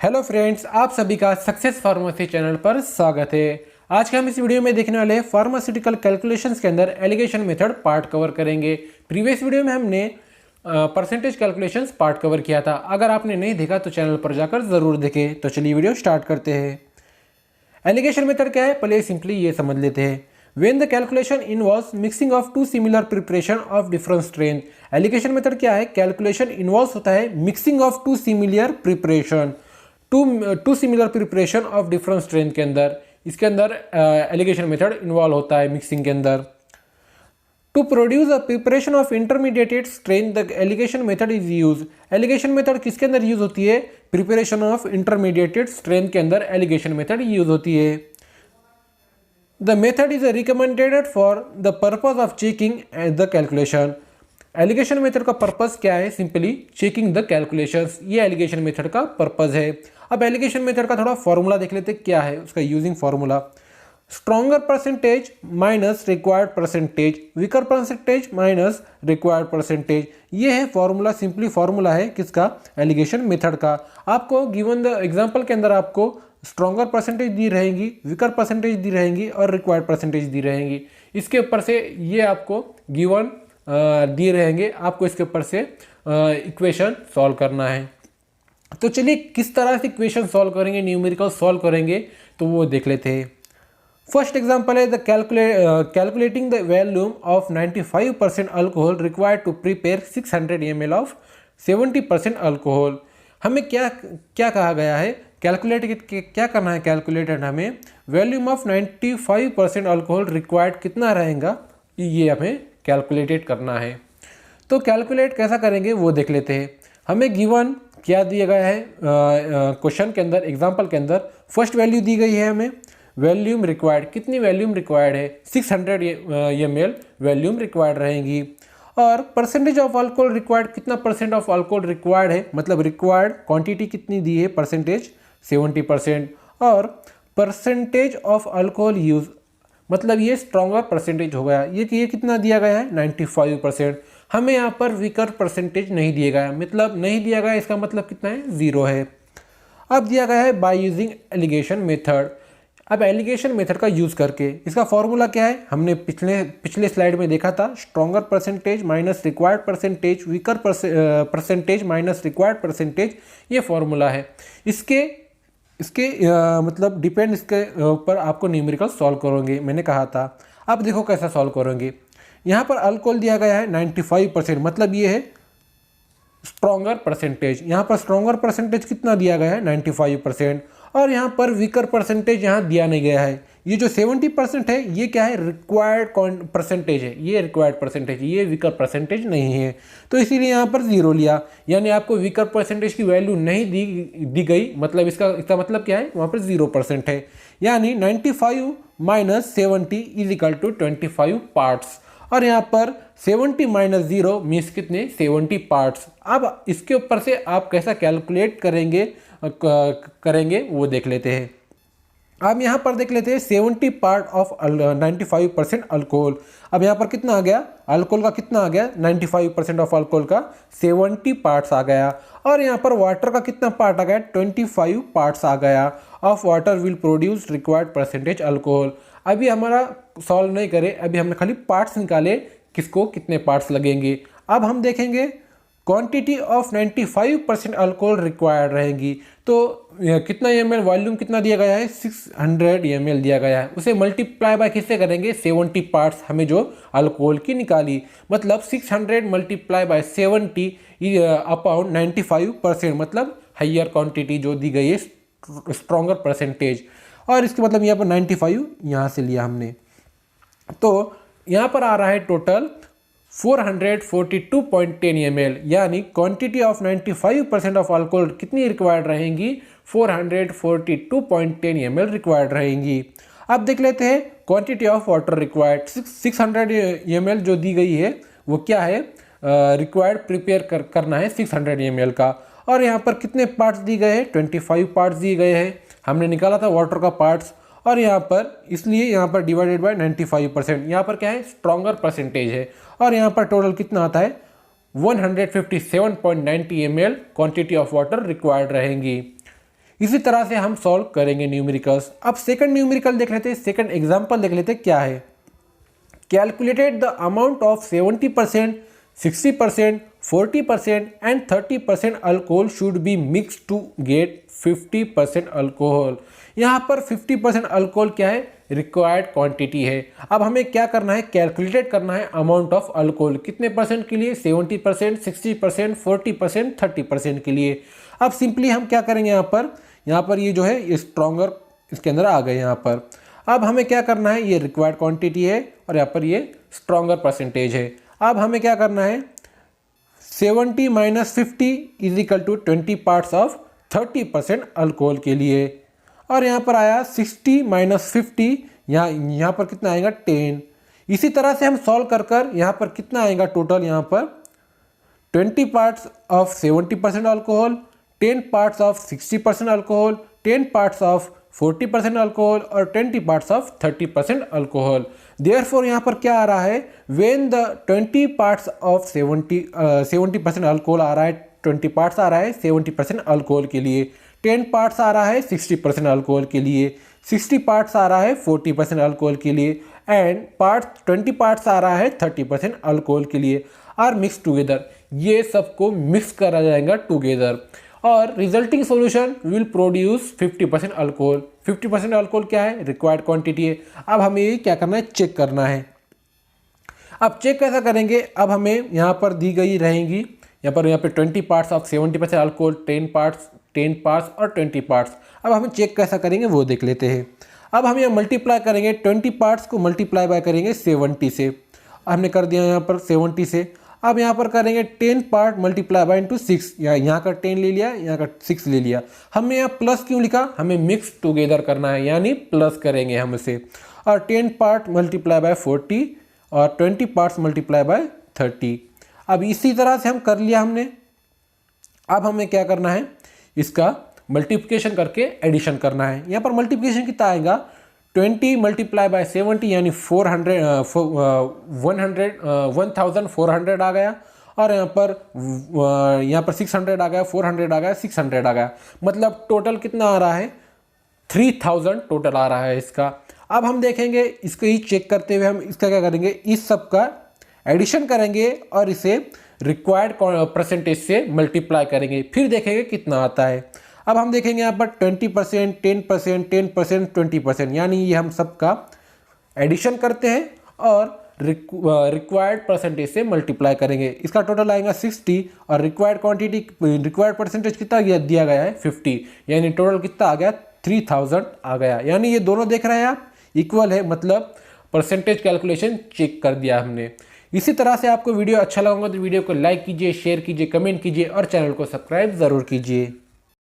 Hello friends, आप सभी का सक्सेस फार्मेसी चैनल पर स्वागत है। आज के हम इस वीडियो में देखने वाले फार्मास्यूटिकल कैलकुलेशंस के अंदर एलिगेशन मेथड पार्ट कवर करेंगे। प्रीवियस वीडियो में हमने परसेंटेज कैलकुलेशंस पार्ट कवर किया था। अगर आपने नहीं देखा तो चैनल पर जाकर ज़रूर देखें। तो चलिए वीडियो स्टार्ट करते हैं। एलिगेशन मेथड क्या है, पहले सिंपली ये समझ लेते हैं। When the calculation involves mixing of two similar preparation of different strength, alligation method क्या है? कैलकुलेशन इन्वॉल्व होता है mixing of two similar preparation, two similar preparation of different strength के अंदर। इसके अंदर एलिगेशन मेथड इन्वॉल्व होता है मिक्सिंग के अंदर। To produce a preparation of intermediate strength the alligation method is use. Alligation method किसके अंदर यूज होती है? प्रिपरेशन ऑफ इंटरमीडिएट स्ट्रेंथ के अंदर एलिगेशन मेथड यूज होती है। The method is recommended for the purpose of checking the calculation. Alligation method का purpose क्या है? Simply checking the calculations. ये एलिगेशन मेथड का पर्पस है। अब एलिगेशन मेथड का थोड़ा फॉर्मूला देख लेते हैं, क्या है उसका using formula. Stronger percentage minus required percentage, weaker percentage minus required percentage, ये है फॉर्मूला। सिंपली फॉर्मूला है किसका? एलिगेशन मेथड का। आपको गिवन द एग्जांपल के अंदर आपको स्ट्रॉन्गर परसेंटेज दी रहेंगी, वीकर परसेंटेज दी रहेंगी और रिक्वायर्ड परसेंटेज दी रहेंगी। इसके ऊपर से ये आपको गिवन दिए रहेंगे, आपको इसके ऊपर से इक्वेशन सॉल्व करना है। तो चलिए किस तरह से इक्वेशन सॉल्व करेंगे, न्यूमेरिकल सॉल्व करेंगे, तो वो देख लेते हैं। फर्स्ट एग्जांपल है the calculating the volume of 95% alcohol required to prepare 600 ml of 70% alcohol. हमें क्या क्या कहा गया है? कैलकुलेट क्या करना है? कैलकुलेटेड हमें वॉल्यूम ऑफ 95% अल्कोहल रिक्वायर्ड कितना रहेगा, ये हमें कैलकुलेटेड करना है। तो कैलकुलेट कैसा करेंगे वो देख लेते हैं। हमें गिवन क्या दिया गया है क्वेश्चन के अंदर, एग्जांपल के अंदर फर्स्ट वैल्यू दी गई है हमें वॉल्यूम रिक्वायर्ड। कितनी वॉल्यूम रिक्वायर्ड है? 600 ml वॉल्यूम रिक्वायर्ड रहेंगी। और परसेंटेज ऑफ अल्कोहल रिक्वायर्ड, कितना परसेंट ऑफ अल्कोहल रिक्वायर्ड है, मतलब रिक्वायर्ड क्वांटिटी कितनी दी है? परसेंटेज 70%। और परसेंटेज ऑफ अल्कोहल यूज, मतलब ये स्ट्रॉन्गर परसेंटेज हो गया। ये कितना दिया गया है? 95%। हमें यहाँ पर वीकर परसेंटेज नहीं दिया गया, मतलब नहीं दिया गया, इसका मतलब कितना है? 0 है। अब दिया गया है बाय यूजिंग एलिगेशन मेथड। अब एलिगेशन मेथड का यूज़ करके इसका फॉर्मूला क्या है? हमने पिछले स्लाइड में देखा था, stronger percentage minus required percentage, weaker percentage minus required percentage, ये फॉर्मूला है। इसके मतलब डिपेंड इसके ऊपर आपको न्यूमेरिकल सॉल्व करोगे, मैंने कहा था। अब देखो कैसा सॉल्व करोगे। यहाँ पर अल्कोहल दिया गया है 95%, मतलब ये है स्ट्रॉन्गर परसेंटेज। यहाँ पर स्ट्रॉन्गर परसेंटेज कितना दिया गया है? 95%। और यहाँ पर वीकर परसेंटेज यहाँ दिया नहीं गया है। ये जो 70% है ये क्या है? रिक्वायर्ड परसेंटेज है, ये रिक्वायर्ड परसेंटेज, ये वीकर परसेंटेज नहीं है। तो इसीलिए यहाँ पर 0 लिया, यानी आपको वीकर परसेंटेज की वैल्यू नहीं दी गई, मतलब इसका मतलब क्या है? वहाँ पर 0% है। यानी 95 minus 70 is equal to 25 parts. और यहाँ पर 70 माइनस 0 मीन्स कितने? 70 पार्ट्स। अब इसके ऊपर से आप कैसा कैलकुलेट करेंगे वो देख लेते हैं। अब यहाँ पर देख लेते हैं 70 पार्ट ऑफ 95% अल्कोहल। अब यहाँ पर कितना आ गया? अल्कोहल का कितना आ गया? 95% ऑफ अल्कोहल का 70 पार्ट्स आ गया। और यहाँ पर वाटर का कितना पार्ट आ गया? 25 पार्ट्स आ गया। Of water will produce required percentage alcohol. अभी हमारा सॉल्व नहीं करे, अभी हमने खाली पार्ट्स निकाले, किसको कितने पार्ट्स लगेंगे। अब हम देखेंगे क्वांटिटी ऑफ 95% अल्कोहल रिक्वायर्ड रहेगी। तो कितना ml वॉल्यूम कितना दिया गया है? 600 ml दिया गया है। उसे मल्टीप्लाई बाय किससे करेंगे? 70 पार्ट्स हमें जो अल्कोहल की निकाली, मतलब 600 मल्टीप्लाई बाय 70 अपॉन 95%, मतलब हाइयर क्वांटिटी जो दी गई है, स्ट्रॉन्गर परसेंटेज। और इसके मतलब यहाँ पर 95 यहाँ से लिया हमने। तो यहाँ पर आ रहा है टोटल 442.10 ml, यानी क्वांटिटी ऑफ 95% ऑफ अल्कोहल कितनी रिक्वायर्ड रहेंगी? 442.10 ml रिक्वायर्ड रहेंगी। अब देख लेते हैं quantity of water required. 600 ml जो दी गई है वो क्या है? रिक्वायर्ड प्रिपेयर करना है 600 ml का। और यहाँ पर कितने पार्ट्स दिए गए हैं? 25 पार्ट्स दिए गए हैं। हमने निकाला था वाटर का पार्ट्स, और यहाँ पर इसलिए यहाँ पर डिवाइडेड बाय 95%, यहाँ पर क्या है? स्ट्रॉन्गर परसेंटेज है। और यहाँ पर टोटल कितना आता है? 157.90 ml quantity of water required रहेंगी। इसी तरह से हम सॉल्व करेंगे न्यूमेरिकल्स। अब सेकंड न्यूमेरिकल देख लेते हैं, सेकंड एग्जांपल देख लेते हैं क्या है। Calculated the amount of 70%, 60%, 40% and 30% alcohol should be mix to get 50% alcohol. यहाँ पर 50% अल्कोहल क्या है, रिक्वायर्ड क्वांटिटी है। अब हमें क्या करना है, कैलकुलेट करना है अमाउंट ऑफ अल्कोहल कितने परसेंट के लिए, 70%, 60%, 40%, 30% के लिए। अब सिंपली हम क्या करेंगे, यहाँ पर ये जो है ये स्ट्रॉन्गर इसके अंदर आ गए यहाँ पर। अब हमें क्या करना है, ये रिक्वायर्ड क्वांटिटी है और यहाँ पर ये स्ट्रॉन्गर परसेंटेज है। अब हमें क्या करना है, 70 - 50 is equal to 20 parts of 30% alcohol के लिए। और यहाँ पर आया 60 - 50, यहाँ पर कितना आएगा 10। इसी तरह से हम सॉल्व कर यहाँ पर कितना आएगा टोटल, यहाँ पर 20 parts of 70% alcohol, 10 parts of 60% alcohol, 10 parts of 40% alcohol और 20 पार्ट्स ऑफ 30% अल्कोहल। देयरफॉर यहाँ पर क्या आ रहा है, when the 20 parts of 70% alcohol आ रहा है, 20 पार्ट्स आ रहा है 70% अल्कोहल के लिए, 10 पार्ट्स आ रहा है 60% अल्कोहल के लिए, 60 पार्ट्स आ रहा है 40% अल्कोहल के लिए एंड 20 पार्ट्स आ रहा है 30% अल्कोहल के लिए, आर मिक्स टुगेदर। ये सबको मिक्स करा जाएगा टुगेदर और resulting solution will produce 50% alcohol. 50% alcohol क्या है, रिक्वायर्ड क्वांटिटी है। अब हमें ये क्या करना है, चेक करना है। अब चेक कैसा करेंगे, अब हमें यहाँ पर दी गई रहेंगी, यहाँ पे 20 पार्ट्स ऑफ 70% अल्कोहल, 10 पार्ट्स और 20 पार्ट्स। अब हम चेक कैसा करेंगे वो देख लेते हैं। अब हम यहाँ मल्टीप्लाई करेंगे, 20 पार्ट्स को मल्टीप्लाई बाय करेंगे 70 से। हमने कर दिया यहाँ पर 70 से। अब यहाँ पर करेंगे 10 पार्ट मल्टीप्लाई बाय इंटू 6, यहाँ का 10 ले लिया, यहाँ का 6 ले लिया। हमने यहाँ प्लस क्यों लिखा, हमें मिक्स टुगेदर करना है, यानी प्लस करेंगे हम इसे। और 10 पार्ट मल्टीप्लाई बाय 40 और 20 पार्ट्स मल्टीप्लाई बाय 30। अब इसी तरह से हम कर लिया हमने। अब हमें क्या करना है, इसका मल्टीप्लिकेशन करके एडिशन करना है। यहाँ पर मल्टीप्लिकेशन कितना आएगा, 20 मल्टीप्लाई बाय 70 यानी 1400 आ गया। और यहाँ पर 600 आ गया, 400 आ गया, 600 आ गया। मतलब टोटल कितना आ रहा है, 3000 टोटल आ रहा है इसका। अब हम देखेंगे, इसको ही चेक करते हुए हम इसका क्या करेंगे, इस सब का एडिशन करेंगे और इसे रिक्वायर्ड परसेंटेज से मल्टीप्लाई करेंगे, फिर देखेंगे कितना आता है। अब हम देखेंगे यहाँ पर 20%, 10%, 10%, 20%, यानी ये हम सब का एडिशन करते हैं और रिक्वायर्ड परसेंटेज से मल्टीप्लाई करेंगे। इसका टोटल आएगा 60 और रिक्वायर्ड परसेंटेज कितना दिया गया है 50, यानी टोटल कितना आ गया 3000 आ गया। यानी ये दोनों देख रहे हैं आप इक्वल है, मतलब परसेंटेज कैलकुलेशन चेक कर दिया हमने। इसी तरह से आपको वीडियो अच्छा लगा तो वीडियो को लाइक कीजिए, शेयर कीजिए, कमेंट कीजिए और चैनल को सब्सक्राइब ज़रूर कीजिए।